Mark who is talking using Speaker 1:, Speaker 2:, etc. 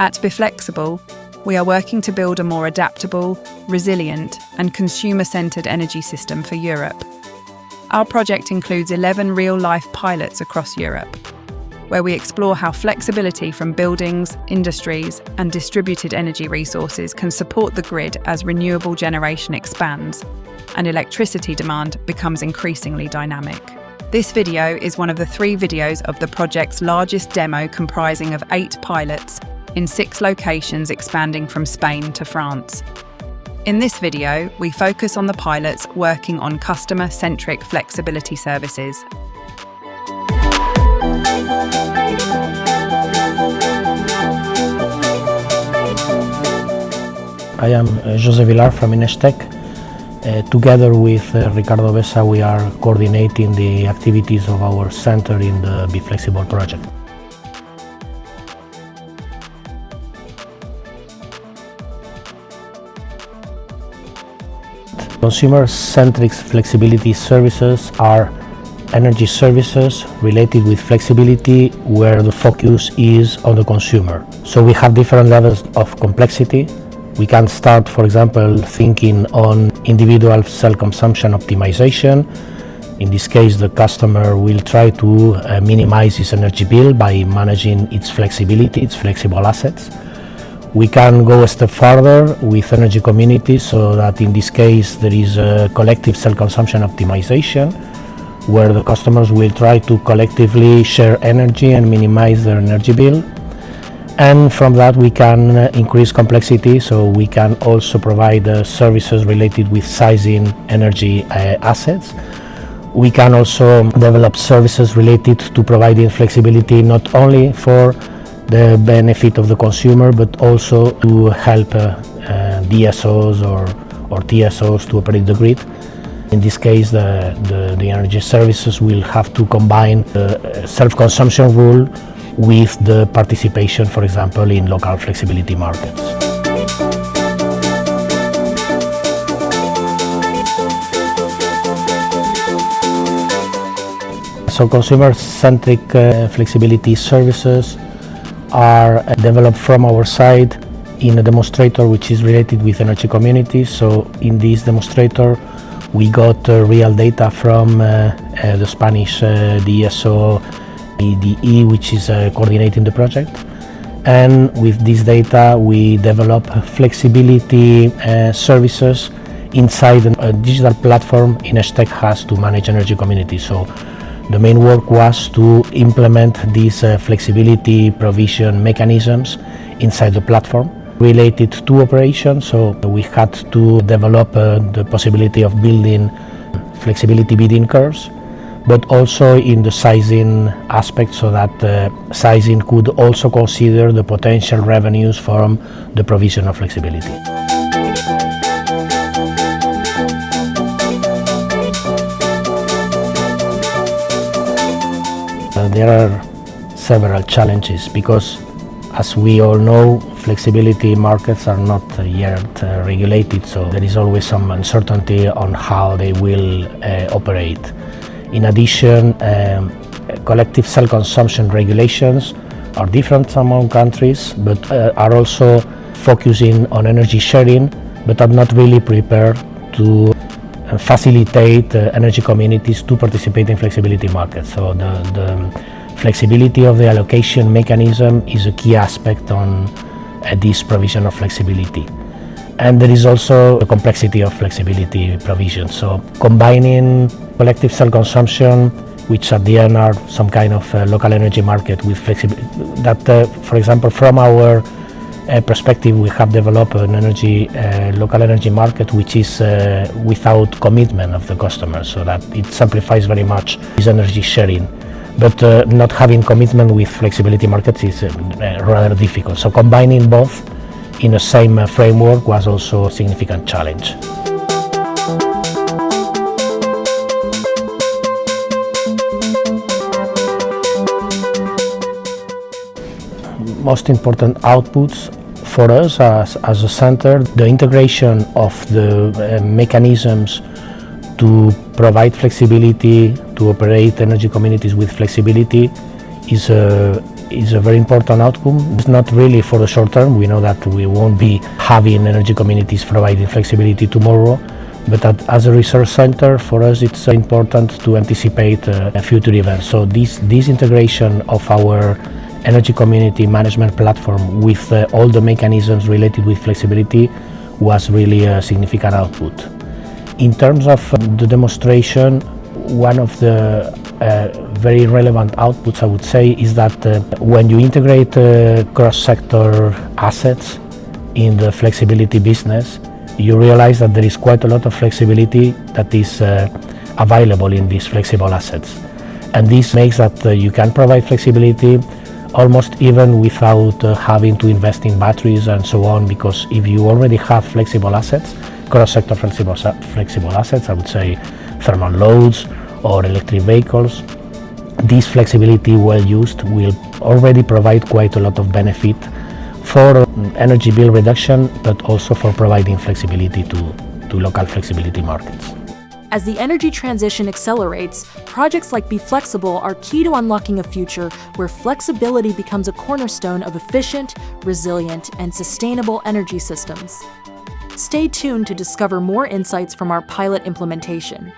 Speaker 1: At BeFlexible, we are working to build a more adaptable, resilient, and consumer-centered energy system for Europe. Our project includes 11 real-life pilots across Europe, where we explore how flexibility from buildings, industries, and distributed energy resources can support the grid as renewable generation expands and electricity demand becomes increasingly dynamic. This video is one of the 3 videos of the project's largest demo, comprising of 8 pilots in 6 locations expanding from Spain to France. In this video, we focus on the pilots working on customer-centric flexibility services.
Speaker 2: I am José Villar from INESC TEC. Together with Ricardo Besa, we are coordinating the activities of our center in the BeFlexible project. Consumer-centric flexibility services are energy services related with flexibility where the focus is on the consumer. So we have different levels of complexity. We can start, for example, thinking on individual self-consumption optimization. In this case, the customer will try to minimize his energy bill by managing its flexibility, its flexible assets. We can go a step further with energy communities, so that in this case there is a collective self-consumption optimization, where the customers will try to collectively share energy and minimize their energy bill. And from that we can increase complexity, so we can also provide services related with sizing energy assets. We can also develop services related to providing flexibility not only for the benefit of the consumer, but also to help DSOs or TSOs to operate the grid. In this case, the energy services will have to combine the self-consumption rule with the participation, for example, in local flexibility markets. So consumer-centric flexibility services are developed from our side in a demonstrator which is related with energy communities. So in this demonstrator we got real data from the Spanish DSO EDE, which is coordinating the project, and with this data we develop flexibility services inside a digital platform INESC TEC has to manage energy communities. So the main work was to implement these flexibility provision mechanisms inside the platform related to operations. So we had to develop the possibility of building flexibility bidding curves, but also in the sizing aspect, so that sizing could also consider the potential revenues from the provision of flexibility. There are several challenges because, as we all know, flexibility markets are not yet regulated, so there is always some uncertainty on how they will operate. In addition, collective self-consumption regulations are different among countries, but are also focusing on energy sharing, but are not really prepared to facilitate energy communities to participate in flexibility markets. So the flexibility of the allocation mechanism is a key aspect on this provision of flexibility. And there is also the complexity of flexibility provision. So combining collective self-consumption, which at the end are some kind of local energy market with flexibility, that for example from our perspective we have developed an local energy market which is without commitment of the customer, so that it simplifies very much this energy sharing. But not having commitment with flexibility markets is rather difficult. So combining both in the same framework was also a significant challenge. Most important outputs for us as a center, the integration of the mechanisms to provide flexibility, to operate energy communities with flexibility is is a very important outcome. It's not really for the short term. We know that we won't be having energy communities providing flexibility tomorrow, but as a research center, for us it's important to anticipate future events. So this integration of our energy community management platform with all the mechanisms related with flexibility was really a significant output. In terms of the demonstration, one of the very relevant outputs, I would say, is that when you integrate cross-sector assets in the flexibility business, you realize that there is quite a lot of flexibility that is available in these flexible assets. And this makes that you can provide flexibility almost even without having to invest in batteries and so on, because if you already have flexible assets, cross-sector flexible assets, I would say thermal loads or electric vehicles, this flexibility well used will already provide quite a lot of benefit for energy bill reduction, but also for providing flexibility to local flexibility markets.
Speaker 3: As the energy transition accelerates, projects like BeFlexible are key to unlocking a future where flexibility becomes a cornerstone of efficient, resilient, and sustainable energy systems. Stay tuned to discover more insights from our pilot implementation.